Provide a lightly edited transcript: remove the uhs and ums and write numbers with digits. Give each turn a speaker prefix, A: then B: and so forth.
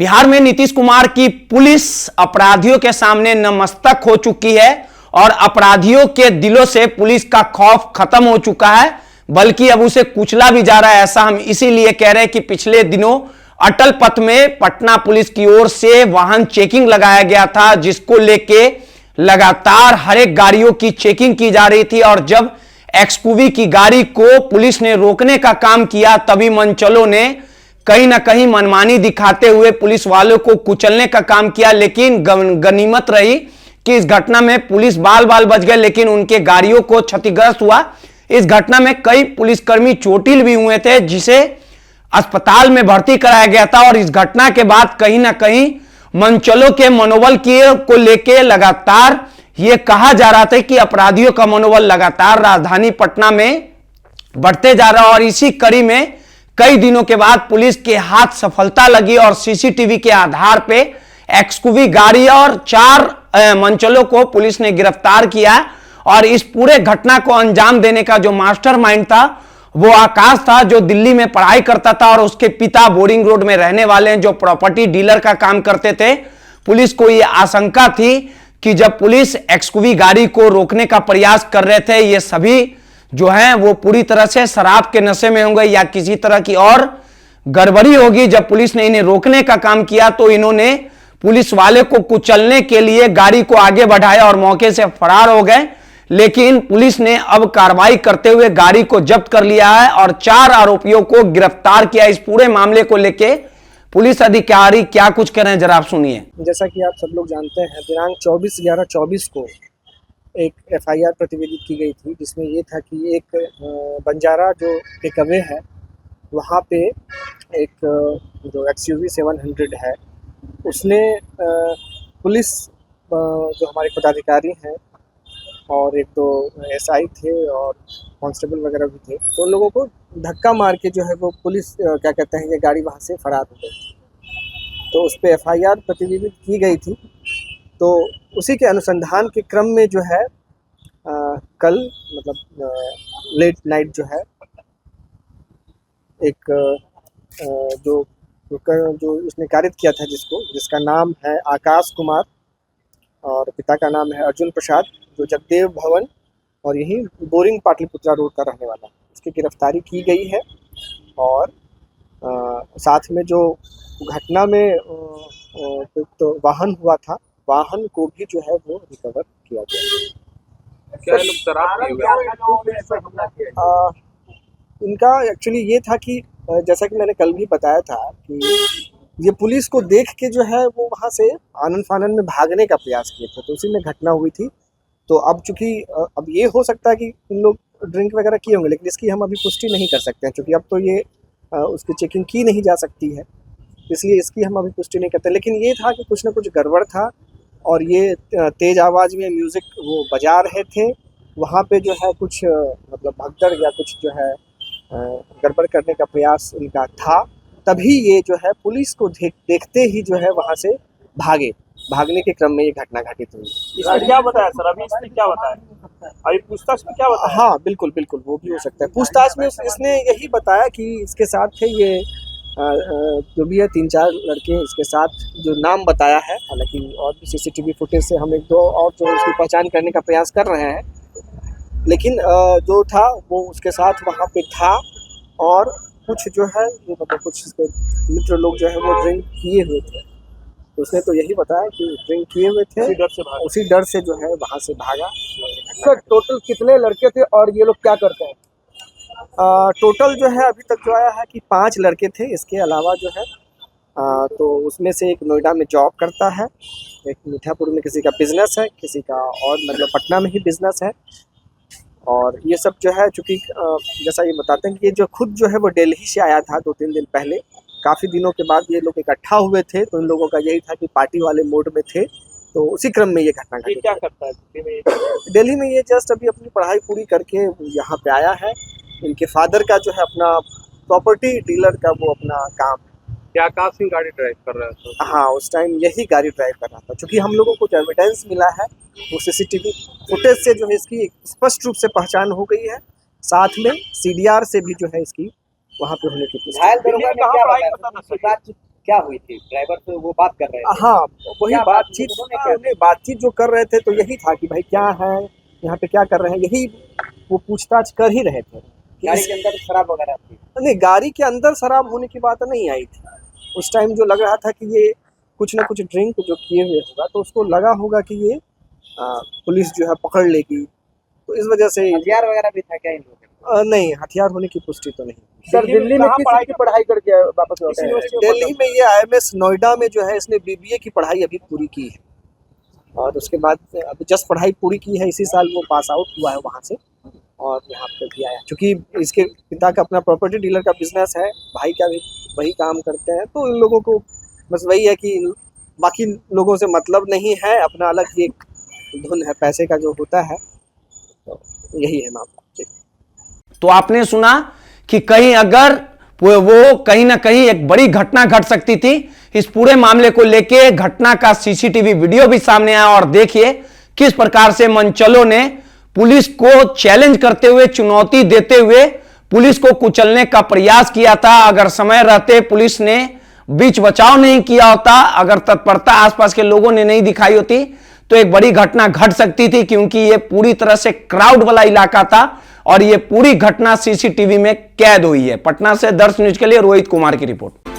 A: बिहार में नीतीश कुमार की पुलिस अपराधियों के सामने नतमस्तक हो चुकी है और अपराधियों के दिलों से पुलिस का खौफ खत्म हो चुका है, बल्कि अब उसे कुचला भी जा रहा है। ऐसा हम इसीलिए कह रहे हैं कि पिछले दिनों अटल पथ में पटना पुलिस की ओर से वाहन चेकिंग लगाया गया था, जिसको लेके लगातार हर एक गाड़ियों की चेकिंग की जा रही थी। और जब एक्सयूवी की गाड़ी को पुलिस ने रोकने का काम किया, तभी मनचलों ने कहीं ना कहीं मनमानी दिखाते हुए पुलिस वालों को कुचलने का काम किया। लेकिन गनीमत रही कि इस घटना में पुलिस बाल बाल बच गए, लेकिन उनके गाड़ियों को क्षतिग्रस्त हुआ। इस घटना में कई पुलिसकर्मी चोटिल भी हुए थे, जिसे अस्पताल में भर्ती कराया गया था। और इस घटना के बाद कहीं ना कहीं मनचलों के मनोबल को लेकर लगातार यह कहा जा रहा था कि अपराधियों का मनोबल लगातार राजधानी पटना में बढ़ते जा रहा है। और इसी कड़ी में कई दिनों के बाद पुलिस के हाथ सफलता लगी और सीसीटीवी के आधार पे एक्सयूवी गाड़ी और 4 मनचलों को पुलिस ने गिरफ्तार किया। और इस पूरे घटना को अंजाम देने का जो मास्टरमाइंड था वो आकाश था, जो दिल्ली में पढ़ाई करता था और उसके पिता बोरिंग रोड में रहने वाले हैं, जो प्रॉपर्टी डीलर का काम करते थे। पुलिस को यह आशंका थी कि जब पुलिस एक्सयूवी गाड़ी को रोकने का प्रयास कर रहे थे, ये सभी जो है वो पूरी तरह से शराब के नशे में होंगे या किसी तरह की और गड़बड़ी होगी। जब पुलिस ने इन्हें रोकने का काम किया तो इन्होंने पुलिस वाले को कुचलने के लिए गाड़ी को आगे बढ़ाया और मौके से फरार हो गए। लेकिन पुलिस ने अब कार्रवाई करते हुए गाड़ी को जब्त कर लिया है और 4 आरोपियों को गिरफ्तार किया। इस पूरे मामले को लेके पुलिस अधिकारी क्या कुछ कह रहे हैं, जरा आप सुनिए।
B: जैसा कि आप सब लोग जानते हैं, दिनांक 24/11/24 को एक FIR प्रतिवेदित की गई थी, जिसमें ये था कि एक बंजारा जो टेकअवे है वहाँ पे एक जो XUV 700 है, उसने पुलिस जो हमारे पदाधिकारी हैं और एक तो SI थे और कांस्टेबल वगैरह भी थे, तो उन लोगों को धक्का मार के जो है वो पुलिस क्या कहते हैं, ये गाड़ी वहाँ से फरार हो गई। तो उस पर FIR प्रतिवेदित की गई थी। तो उसी के अनुसंधान के क्रम में जो है कल मतलब लेट नाइट जो है एक जो उसने कारित किया था, जिसका नाम है आकाश कुमार और पिता का नाम है अर्जुन प्रसाद, जो जगदेव भवन और यही बोरिंग पाटलिपुत्रा रोड का रहने वाला, उसकी गिरफ्तारी की गई है। और साथ में जो घटना में तो वाहन हुआ था, वाहन को भी जो है वो रिकवर किया गया।
C: क्या लोग शराब
B: इनका एक्चुअली ये था कि जैसा कि मैंने कल भी बताया था कि ये पुलिस को देख के जो है वो वहाँ से आनन फानन में भागने का प्रयास किए थे, तो उसी में घटना हुई थी। तो अब चूंकि अब ये हो सकता है कि इन लोग ड्रिंक वगैरह किए होंगे, लेकिन इसकी हम अभी पुष्टि नहीं कर सकते हैं, क्योंकि अब तो ये उसकी चेकिंग की नहीं जा सकती है, इसलिए इसकी हम अभी पुष्टि नहीं करते। लेकिन ये था कि कुछ ना कुछ गड़बड़ था और ये तेज आवाज़ में म्यूज़िक वो बजा रहे थे। वहाँ पे जो है कुछ मतलब भगदड़ या कुछ जो है गड़बड़ करने का प्रयास इनका था, तभी ये जो है पुलिस को देखते ही जो है वहाँ से भागने के क्रम में ये घटना घटित हुई।
C: इसने क्या बताया सर? अभी इसने क्या बताया? अभी पूछताछ में क्या बताया?
B: हाँ बिल्कुल वो भी हो सकता है। पूछताछ में इसने यही बताया कि इसके साथ थे ये जो भी है 3-4 लड़के इसके साथ, जो नाम बताया है। हालांकि और भी CCTV फुटेज से हम 1-2 और जो उसकी पहचान करने का प्रयास कर रहे हैं, लेकिन जो था वो उसके साथ वहाँ पे था। और कुछ जो है वो मतलब कुछ इसके मित्र लोग जो है वो ड्रिंक किए हुए थे, तो उसने तो यही बताया कि ड्रिंक किए हुए थे, उसी डर से जो है वहाँ से भागा।
D: सर टोटल कितने लड़के थे और ये लोग क्या करते हैं?
B: टोटल जो है अभी तक जो आया है कि 5 लड़के थे। इसके अलावा जो है तो उसमें से एक नोएडा में जॉब करता है, एक मीठापुर में किसी का बिजनेस है, किसी का और मतलब पटना में ही बिजनेस है। और ये सब जो है चूँकि जैसा ये बताते हैं कि ये जो खुद जो है वो दिल्ली से आया था 2-3 दिन पहले, काफ़ी दिनों के बाद ये लोग इकट्ठा हुए थे, तो इन लोगों का यही था कि पार्टी वाले मोड में थे, तो उसी क्रम में ये घटना घटी।
C: क्या करता है
B: दिल्ली में? ये जस्ट अभी अपनी पढ़ाई पूरी करके यहाँ पे आया है। इनके फादर का जो है अपना प्रॉपर्टी डीलर का वो अपना काम है।
C: क्या आकाश सिंह गाड़ी ड्राइव कर रहा था?
B: हाँ, उस टाइम यही गाड़ी ड्राइव कर रहा था। क्योंकि हम लोगों को जो एविडेंस मिला है वो CCTV फुटेज से जो है इसकी स्पष्ट रूप से पहचान हो गई है, साथ में CDR से भी जो है इसकी वहाँ पे होने की
D: घायल दरोगा ने क्या हुई थी? ड्राइवर से वो बात कर रहे थे।
B: हाँ, वही
D: क्या बात
B: बातचीत,
D: उन्होंने क्या
B: नहीं, बातचीत जो कर रहे थे तो यही था कि भाई क्या है, यहाँ पे क्या कर रहे हैं, यही वो पूछताछ कर ही रहे थे कि
D: गाड़ी के अंदर शराब वगैरह थी?
B: नहीं, गाड़ी के अंदर शराब होने की बात नहीं आई थी। उस टाइम जो लग रहा था कि ये कुछ ना कुछ ड्रिंक जो किए हुए होगा, तो उसको लगा होगा कि ये पुलिस जो है पकड़ लेगी, तो इस वजह से
D: हथियार वगैरह भी था क्या इन लोगों के?
B: नहीं, हथियार होने की पुष्टि तो नहीं।
D: सर दिल्ली में किस चीज की पढ़ाई करके वापस लौटे हैं?
B: दिल्ली में ये IMS नोएडा में जो है इसने BBA की पढ़ाई अभी पूरी की है, और उसके बाद अभी जस्ट पढ़ाई पूरी की है, इसी साल वो पास आउट हुआ है वहाँ से और यहाँ पे भी आया। क्योंकि इसके पिता का अपना प्रॉपर्टी डीलर का बिजनेस है, भाई का भी वही काम करते हैं, तो इन लोगों को बस वही है कि बाकी लोगों से मतलब नहीं है, अपना अलग ही एक धुन है, पैसे का जो होता है, तो यही है मामला।
A: तो आपने सुना कि कहीं अगर वो कहीं ना कहीं एक बड़ी घटना घट सकती थी। इस पूरे मामले को लेके घटना का CCTV वीडियो भी सामने आया और देखिए किस प्रकार से मनचलों ने पुलिस को चैलेंज करते हुए, चुनौती देते हुए पुलिस को कुचलने का प्रयास किया था। अगर समय रहते पुलिस ने बीच बचाव नहीं किया होता, अगर तत्परता आसपास के लोगों ने नहीं दिखाई होती, तो एक बड़ी घटना घट सकती थी, क्योंकि यह पूरी तरह से क्राउड वाला इलाका था और यह पूरी घटना CCTV में कैद हुई है। पटना से दर्श न्यूज के लिए रोहित कुमार की रिपोर्ट।